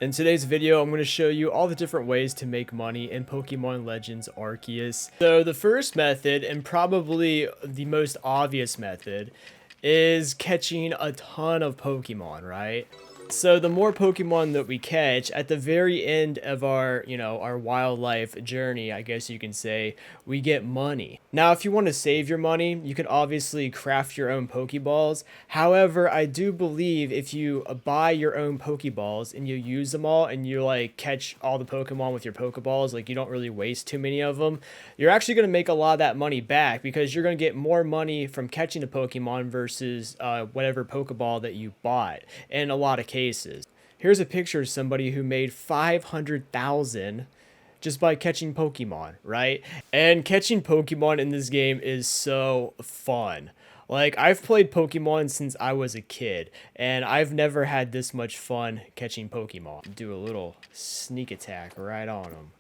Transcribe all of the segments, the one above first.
In today's video, I'm going to show you all the different ways to make money in Pokemon Legends Arceus. So the first method, and probably the most obvious method, is catching a ton of Pokemon, right? So the more Pokemon that we catch, at the very end of our, our wildlife journey, I guess you can say, we get money. Now, if you want to save your money, you can obviously craft your own Pokeballs. However, I do believe if you buy your own Pokeballs and you use them all and you like catch all the Pokemon with your Pokeballs, like you don't really waste too many of them, you're actually going to make a lot of that money back because you're going to get more money from catching a Pokemon versus whatever Pokeball that you bought in a lot of cases. Here's a picture of somebody who made 500,000 just by catching Pokemon, right? And catching Pokemon in this game is so fun. Like, I've played Pokemon since I was a kid, and I've never had this much fun catching Pokemon. Do a little sneak attack right on him.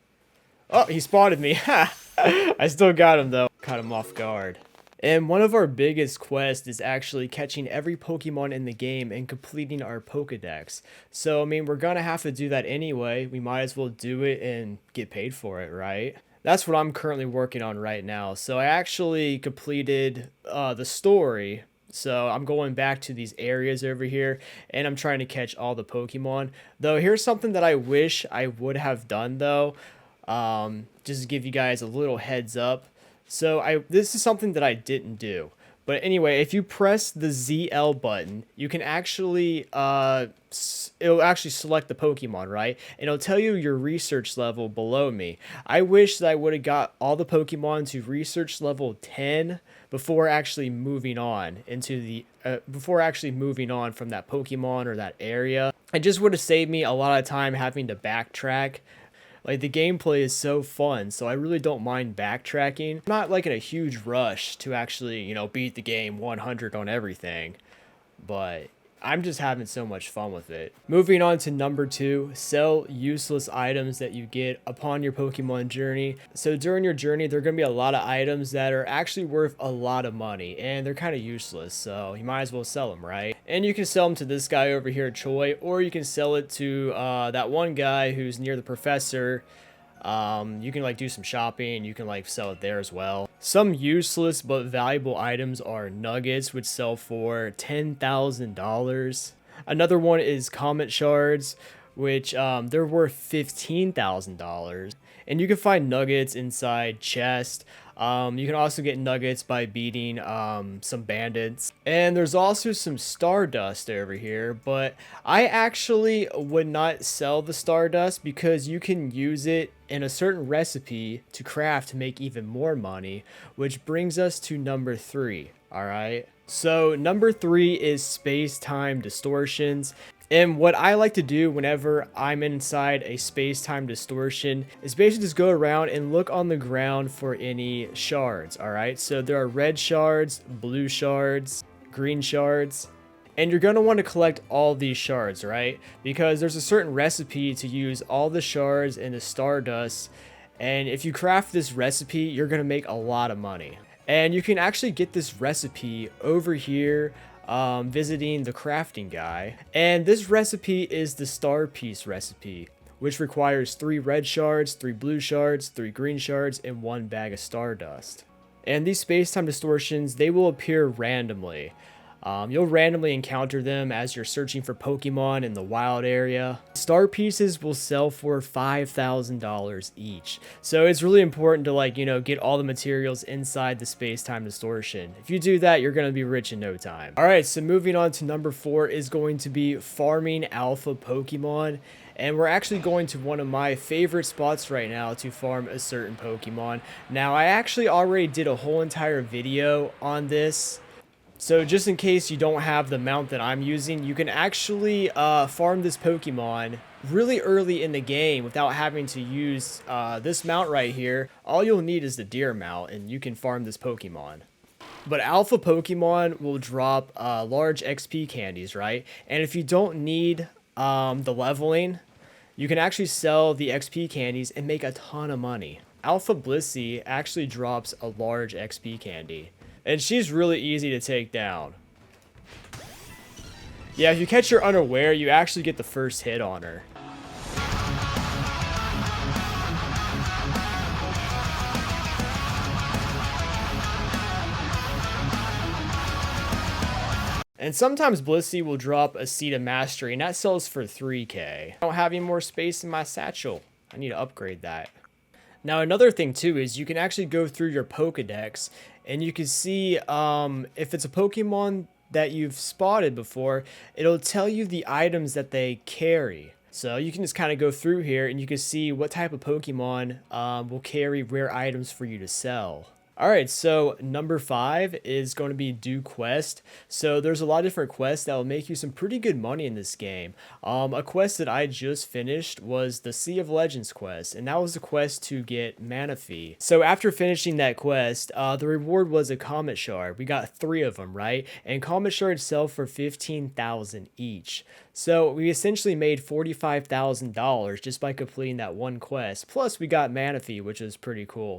Oh, he spotted me. I still got him, though. Caught him off guard. And one of our biggest quests is actually catching every Pokemon in the game and completing our Pokedex. So, I mean, we're gonna have to do that anyway. We might as well do it and get paid for it, right? That's what I'm currently working on right now. So I actually completed the story. So I'm going back to these areas over here and I'm trying to catch all the Pokemon. Though here's something that I wish I would have done though. Just to give you guys a little heads up. So this is something that I didn't do. But anyway, if you press the ZL button, you can actually, it'll actually select the Pokemon, right? And it'll tell you your research level below me. I wish that I would have got all the Pokemon to research level 10 before actually moving on into the, before actually moving on from that Pokemon or that area. It just would have saved me a lot of time having to backtrack. Like, the gameplay is so fun, so I really don't mind backtracking. I'm not, like, in a huge rush to actually, beat the game 100 on everything, but I'm just having so much fun with it. Moving on to number 2, sell useless items that you get upon your Pokemon journey. So during your journey, there are going to be a lot of items that are actually worth a lot of money, and they're kind of useless, so you might as well sell them, right? And you can sell them to this guy over here, Choi, or you can sell it to that one guy who's near the professor. You can like do some shopping, you can like sell it there as well. Some useless but valuable items are nuggets, which sell for $10,000. Another one is comet shards, which they're worth $15,000. And you can find nuggets inside chests. You can also get nuggets by beating some bandits. And there's also some stardust over here, but I actually would not sell the stardust because you can use it in a certain recipe to craft to make even more money, which brings us to number 3, all right? So number 3 is space-time distortions. And what I like to do whenever I'm inside a space-time distortion is basically just go around and look on the ground for any shards, alright? So there are red shards, blue shards, green shards, and you're going to want to collect all these shards, right? Because there's a certain recipe to use all the shards and the stardust, and if you craft this recipe, you're going to make a lot of money. And you can actually get this recipe over here visiting the crafting guy, and this recipe is the star piece recipe, which requires 3 red shards, 3 blue shards, 3 green shards, and 1 bag of stardust. And these space-time distortions, they will appear randomly. You'll randomly encounter them as you're searching for Pokemon in the wild area. Star pieces will sell for $5,000 each. So it's really important to get all the materials inside the space-time distortion. If you do that, you're going to be rich in no time. Alright, so moving on to number 4 is going to be farming alpha Pokemon. And we're actually going to one of my favorite spots right now to farm a certain Pokemon. Now, I actually already did a whole entire video on this. So just in case you don't have the mount that I'm using, you can actually farm this Pokemon really early in the game without having to use this mount right here. All you'll need is the deer mount and you can farm this Pokemon. But alpha Pokemon will drop large XP candies, right? And if you don't need the leveling, you can actually sell the XP candies and make a ton of money. Alpha Blissey actually drops a large XP candy. And she's really easy to take down. Yeah, if you catch her unaware, you actually get the first hit on her. And sometimes Blissey will drop a Seed of Mastery, and that sells for 3k. I don't have any more space in my satchel. I need to upgrade that. Now, another thing too is you can actually go through your Pokedex, and you can see if it's a Pokemon that you've spotted before, it'll tell you the items that they carry. So you can just kind of go through here, and you can see what type of Pokemon will carry rare items for you to sell. Alright, so number 5 is going to be do quest. So there's a lot of different quests that will make you some pretty good money in this game. A quest that I just finished was the Sea of Legends quest, and that was a quest to get Manaphy. So after finishing that quest, the reward was a Comet Shard. We got 3 of them, right? And Comet Shards sell for 15,000 each. So we essentially made $45,000 just by completing that one quest. Plus we got Manaphy, which is pretty cool.